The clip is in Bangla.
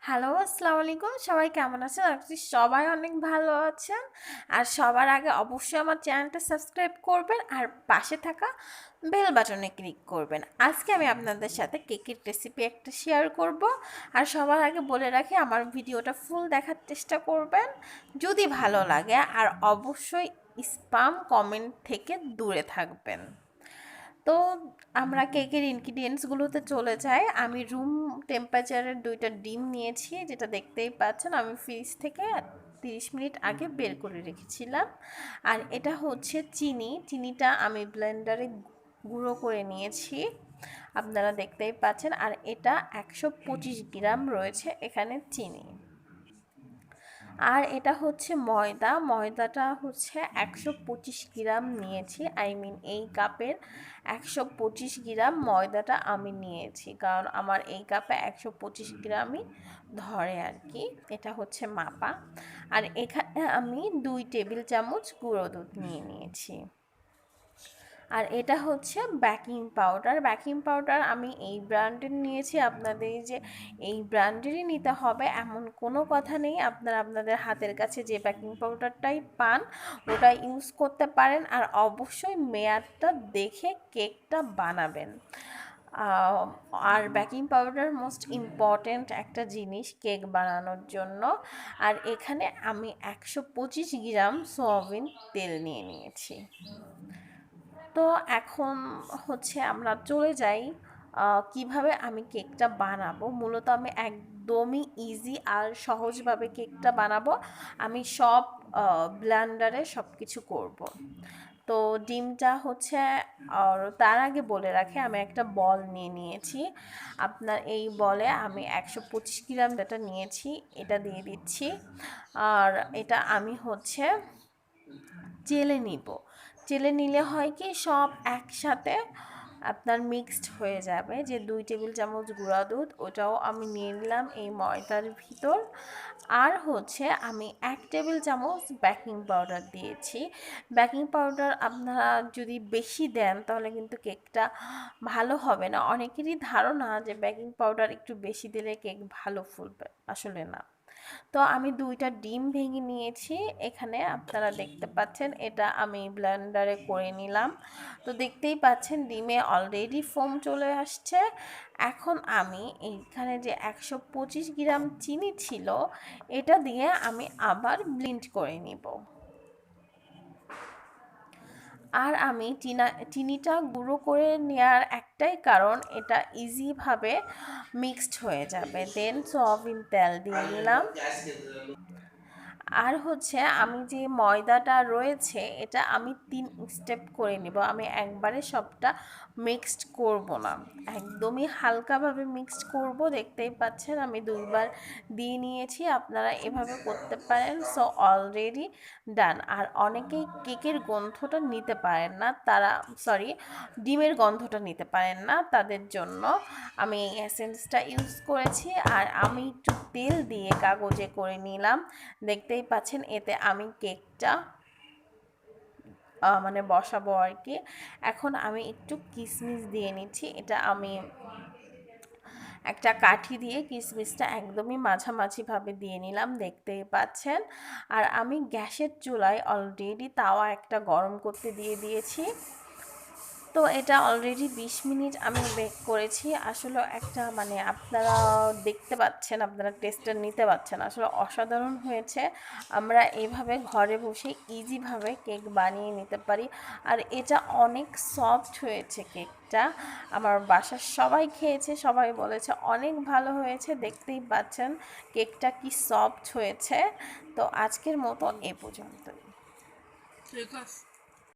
হ্যালো, আসসালামু আলাইকুম। সবাই কেমন আছেন? আশা করি সবাই অনেক ভালো আছেন। আর সবার আগে অবশ্যই আমার চ্যানেলটা সাবস্ক্রাইব করবেন আর পাশে থাকা বেল বাটনে ক্লিক করবেন। আজকে আমি আপনাদের সাথে কেকের রেসিপি একটা শেয়ার করব। আর সবার আগে বলে রাখি আমার ভিডিওটা ফুল দেখার চেষ্টা করবেন যদি ভালো লাগে, আর অবশ্যই স্পাম কমেন্ট থেকে দূরে থাকবেন। তো আমরা কেকের ইনগ্রিডিয়েন্টসগুলোতে চলে যাই। আমি রুম টেম্পারেচারের 2টা ডিম নিয়েছি, যেটা দেখতেই পাচ্ছেন আমি ফ্রিজ থেকে 30 মিনিট আগে বের করে রেখেছিলাম। আর এটা হচ্ছে চিনিটা আমি ব্লেন্ডারে গুঁড়ো করে নিয়েছি, আপনারা দেখতেই পাচ্ছেন। আর এটা 125 গ্রাম রয়েছে এখানে চিনি। আর এটা হচ্ছে ময়দাটা হচ্ছে 125 গ্রাম নিয়েছি, এই কাপের 125 গ্রাম ময়দাটা আমি নিয়েছি, কারণ আমার এই কাপে 125 গ্রামই ধরে আর কি। এটা হচ্ছে মাপা। আর এখানে আমি 2 টেবিল চামচ গুঁড়ো দুধ নিয়ে নিয়েছি। আর এটা হচ্ছে বেকিং পাউডার আমি এই ব্র্যান্ডের নিয়েছি। আপনাদের যে এই ব্র্যান্ডেরই নিতে হবে এমন কোনো কথা নেই, আপনারা আপনাদের হাতের কাছে যে বেকিং পাউডারটাই পান ওটা ইউজ করতে পারেন। আর অবশ্যই মেয়াদটা দেখে কেকটা বানাবেন। আর বেকিং পাউডার মোস্ট ইম্পর্ট্যান্ট একটা জিনিস কেক বানানোর জন্য। আর এখানে আমি 125 গ্রাম সয়াবিন তেল নিয়ে নিয়েছি। তো এখন হচ্ছে আমরা চলে যাই কিভাবে আমি কেকটা বানাবো। মূলত আমি একদমই ইজি আর সহজভাবে কেকটা বানাবো। আমি সব ব্লেন্ডারে সব কিছু করব। তো ডিমটা হচ্ছে, আর তার আগে বলে রাখি আমি একটা বল নিয়ে নিয়েছি। আপনার এই বলে আমি 125 গ্রাম যেটা নিয়েছি এটা দিয়ে দিচ্ছি। আর এটা আমি হচ্ছে চেলে নিব। চেলে নিলে হয় কি সব একসাথে আপনার মিক্সড হয়ে যাবে। যে 2 টেবিল চামচ গুঁড়া দুধ ওটাও আমি নিয়ে নিলাম এই ময়দার ভিতর। আর হচ্ছে আমি 1 টেবিল চামচ বেকিং পাউডার দিয়েছি। বেকিং পাউডার আপনারা যদি বেশি দেন তাহলে কিন্তু কেকটা ভালো হবে না। অনেকেরই ধারণা যে বেকিং পাউডার একটু বেশি দিলে কেক ভালো ফুলবে, আসলে না। তো আমি 2টা ডিম ভেঙে নিয়েছি এখানে, আপনারা দেখতে পাচ্ছেন। এটা আমি ব্লেন্ডারে করে নিলাম। তো দেখতেই পাচ্ছেন ডিমে অলরেডি ফোম চলে আসছে। এখন আমি এইখানে যে 125 গ্রাম চিনি ছিল এটা দিয়ে আমি আবার ব্লেন্ড করে নিব। আর আমি চিনিটা গুঁড়ো করে নেওয়ার একটাই কারণ এটা ইজিভাবে মিক্সড হয়ে যাবে। দেন সয়াবিন তেল দিয়ে দিলাম। আর হচ্ছে আমি যে ময়দাটা রয়েছে এটা আমি 3 স্টেপ করে নিব। আমি একবারে সবটা মিক্সড করব না, একদমই হালকাভাবে মিক্সড করব। দেখতেই পাচ্ছেন আমি 2বার দিয়ে নিয়েছি, আপনারা এভাবে করতে পারেন। So already done. আর অনেকেই কেকের গন্ধটা নিতে পারেন না, তারা ডিমের গন্ধটা নিতে পারেন না, তাদের জন্য আমি এই এসেন্সটা ইউজ করেছি। আর আমি একটু তেল দিয়ে কাগজে করে নিলাম, দেখতেই পাচ্ছেন। এতে আমি কেকটা মানে বসাবো আর কি। এখন আমি একটু কিশমিশ দিয়ে নিচ্ছি। এটা আমি একটা কাঠি দিয়ে কিশমিশটা একদমই মাঝামাঝিভাবে দিয়ে নিলাম, দেখতেই পাচ্ছেন। আর আমি গ্যাসের চুলায় অলরেডি তাওয়া একটা গরম করতে দিয়ে দিয়েছি। তো এটা অলরেডি 20 মিনিট আমি বেক করেছি। আসলে একটা মানে আপনারা দেখতে পাচ্ছেন, আপনারা টেস্টটা নিতে পাচ্ছেন, আসলে অসাধারণ হয়েছে। আমরা এইভাবে ঘরে বসে ইজিভাবে কেক বানিয়ে নিতে পারি। আর এটা অনেক সফট হয়েছে কেকটা। আমার বাসার সবাই খেয়েছে, সবাই বলেছে অনেক ভালো হয়েছে। দেখতেই পাচ্ছেন কেকটা কি সফট হয়েছে। তো আজকের মতো এ পর্যন্তই।